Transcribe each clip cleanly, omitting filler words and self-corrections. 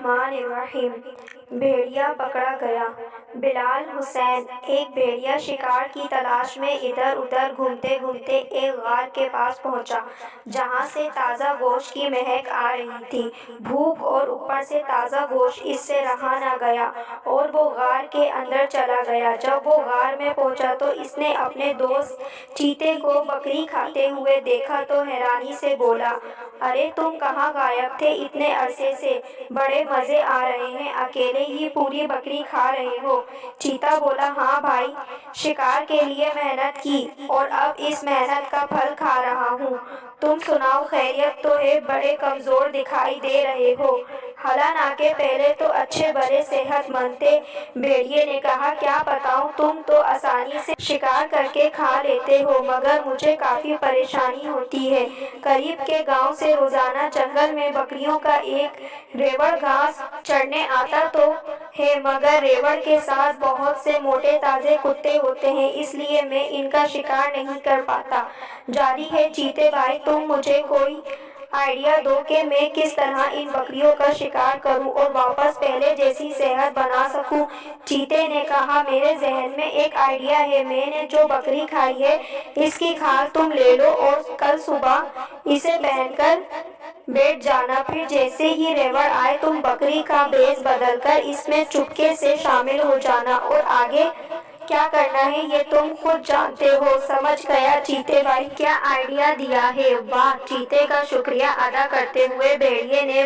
الرحمن الرحیم۔ بھیڑیا پکڑا گیا۔ بلال حسین ایک بھیڑیا شکار کی تلاش میں ادھر ادھر گھومتے گھومتے ایک غار کے پاس پہنچا جہاں سے تازہ گوشت کی مہک آ رہی تھی۔ بھوک اور اوپر سے تازہ گوشت اس سے رہا نہ گیا اور وہ غار کے اندر چلا گیا۔ جب وہ غار میں پہنچا تو اس نے اپنے دوست چیتے کو بکری کھاتے ہوئے دیکھا تو حیرانی سے بولا، ارے تم کہاں غائب تھے اتنے عرصے سے؟ بڑے مزے آ رہے ہیں، اکیلے ہی پوری بکری کھا رہے ہو۔ چیتا بولا، ہاں بھائی، شکار کے لیے محنت کی اور اب اس محنت کا پھل کھا رہا ہوں۔ تم سناؤ، خیریت تو ہے؟ بڑے کمزور دکھائی دے رہے ہو۔ حالانکہ پہلے تو اچھے بڑے صحت مند تھے۔ بھیڑیے نے کہا، کیا بتاؤں، تم تو آسانی سے شکار کر کے کھا لیتے ہو مگر مجھے کافی پریشانی ہوتی ہے۔ قریب کے گاؤں سے روزانہ جنگل میں بکریوں کا ایک ریوڑ گھاس چرنے آتا تو ہے مگر ریوڑ کے ساتھ بہت سے موٹے تازے کتے ہوتے ہیں، اس لیے میں ان کا شکار نہیں کر پاتا۔ جاری ہے چیتے بھائی، تم مجھے کوئی آئیڈیا دو کہ میں کس طرح ان بکریوں کا شکار کروں اور واپس پہلے جیسی صحت بنا سکوں۔ چیتے نے کہا، میرے ذہن میں ایک آئیڈیا ہے۔ میں نے جو بکری کھائی ہے اس کی کھال تم لے لو اور کل صبح اسے پہن کر بیٹھ جانا، پھر جیسے ہی ریوڑ آئے تم بکری کا بھیس بدل کر اس میں چپکے سے شامل ہو جانا اور آگے کیا کرنا ہے یہ تم خود جانتے ہو۔ سمجھ گیا چیتے بھائی، کیا آئیڈیا دیا ہے۔ واہ! چیتے کا شکریہ ادا کرتے ہوئے بھیڑیے نے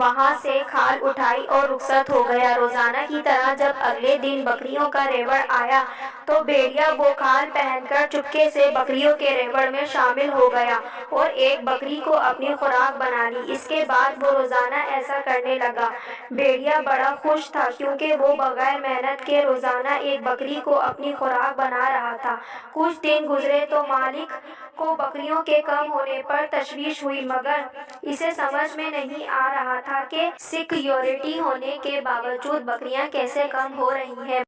وہاں سے کھال اٹھائی اور رخصت ہو گیا۔ روزانہ کی طرح جب اگلے دن بکریوں کا ریوڑ آیا تو بھیڑیا وہ کھال پہن کر چپکے سے بکریوں کے ریوڑ میں شامل ہو گیا اور ایک بکری کو اپنی خوراک بنا لی۔ اس کے بعد وہ روزانہ ایسا کرنے لگا۔ بھیڑیا بڑا خوش تھا کیونکہ وہ بغیر محنت کے روزانہ ایک بکری کو اپنی خوراک بنا رہا تھا۔ کچھ دن گزرے تو مالک کو بکریوں کے کم ہونے پر تشویش ہوئی مگر اسے سمجھ میں نہیں آ رہا تھا کہ سیکیورٹی ہونے کے باوجود بکریاں کیسے کم ہو رہی ہیں۔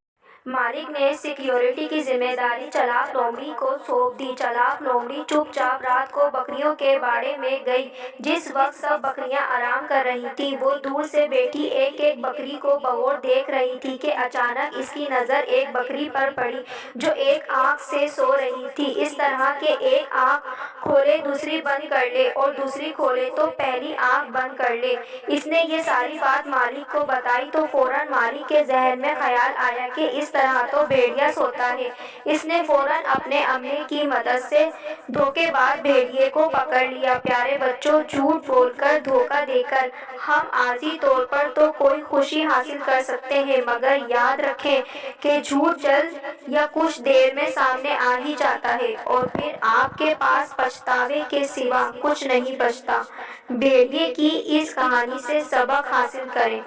مالک نے سیکیورٹی کی ذمہ داری چلاک لومڑی کو سونپ دی۔ چلاک لومڑی چپ چاپ رات کو بکریوں کے باڑے میں گئی۔ جس وقت سب بکریاں آرام کر رہی تھیں وہ دور سے بیٹھی ایک ایک بکری کو بغور دیکھ رہی تھی کہ اچانک اس کی نظر ایک بکری پر پڑی جو ایک آنکھ سے سو رہی تھی۔ اس طرح کہ ایک آنکھ کھولے دوسری بند کر لے اور دوسری کھولے تو پہلی آنکھ بند کر لے۔ اس نے یہ ساری بات مالک کو بتائی تو فوراً مالک کے ذہن میں خیال آیا کہ اس طرح تو بھیڑیا سوتا ہے۔ اس نے فوراً اپنے عملے کی مدد سے دھوکے باز بھیڑیے کو پکڑ لیا۔ پیارے بچوں، جھوٹ بول کر، دھوکا دے کر ہم عارضی طور پر تو کوئی خوشی حاصل کر سکتے ہیں مگر یاد رکھیں کہ جھوٹ جلد یا کچھ دیر میں سامنے آ ہی جاتا ہے اور پھر آپ کے پاس پچھتاوے کے سوا کچھ نہیں بچتا۔ بھیڑیے کی اس کہانی سے سبق حاصل کریں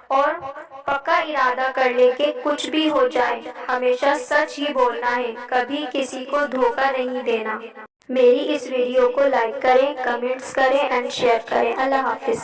اور پکا ارادہ کر لیں کہ کچھ بھی ہو جائے ہمیشہ سچ ہی بولنا ہے، کبھی کسی کو دھوکا نہیں دینا۔ میری اس ویڈیو کو لائک کریں، کمنٹس کریں اینڈ شیئر کریں۔ اللہ حافظ۔